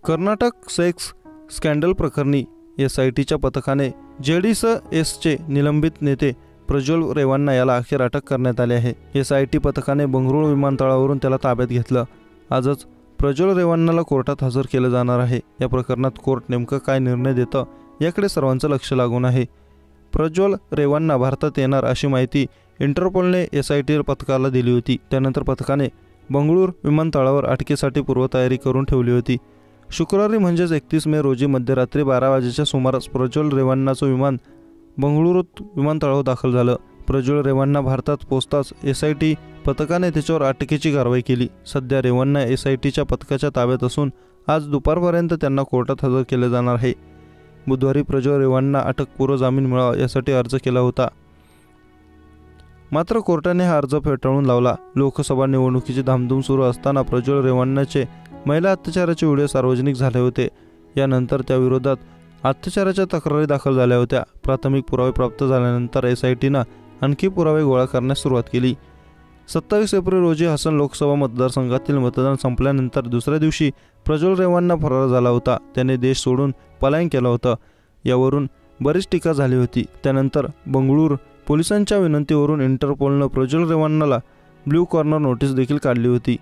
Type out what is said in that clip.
Karnataka sex scandal प्रकरणी SITच्या पथकाने JDS-चे निलंबित नेते प्रज्वल रेवन्ना याला अखेर अटक करण्यात आली आहे। SIT पथकाने बंगळुरू विमानतळावरून त्याला ताब्यात घेतलं। आजच प्रज्वल रेवन्नाला कोर्टात हजर केलं जाणार आहे। या प्रकरणात कोर्ट नेमकं काय निर्णय देतं याकडे सर्वांचं लक्ष लागून आहे। प्रज्वल रेवन्ना भारतात येणार अशी माहिती इंटरपोलने SIT पथकाला दिली होती। त्यानंतर पथकाने बंगळुरू विमानतळावर अटकेसाठी पूर्वतयारी करून ठेवली होती। शुक्रवारी म्हणजेच 31 मे रोजी मध्यरात्री 12 वाजेच्या सुमारास प्रज्वल रेवन्नाचं विमान बंगळुरू विमानतळावर दाखल झालं। प्रज्वल रेवन्ना भारतात पोहोचताच SIT पथकाने त्याच्यावर अटकेची कारवाई केली। सध्या रेवन्ना SITच्या पथकाच्या ताब्यात असून आज दुपारपर्यंत त्यांना कोर्टात हजर केले जाणार आहे। बुधवारी प्रज्वल रेवन्ना अटकपूर्व जामीन मिळावा यासाठी अर्ज केला होता, मात्र कोर्टाने हा अर्ज फेटाळून लावला। लोकसभा निवडणुकीची धामधूम सुरू असताना प्रज्वल रेवन्नाचे महिला अत्याचाराचे व्हिडिओ सार्वजनिक झाले होते। यानंतर त्या विरोधात अत्याचाराच्या तक्रारी दाखल झाल्या होत्या। प्राथमिक पुरावे प्राप्त झाल्यानंतर SITनं आणखी पुरावे गोळा करण्यास सुरुवात केली। 27 एप्रिल रोजी हसन लोकसभा मतदारसंघातील मतदान संपल्यानंतर दुसऱ्या दिवशी प्रज्वल रेवन्ना फरार झाला होता। त्याने देश सोडून पलायन केलं होतं। यावरून बरीच टीका झाली होती। त्यानंतर बंगळुरू पोलिसांच्या विनंतीवरून इंटरपोलनं प्रज्वल रेवन्नाला ब्लू कॉर्नर नोटीस देखील काढली होती।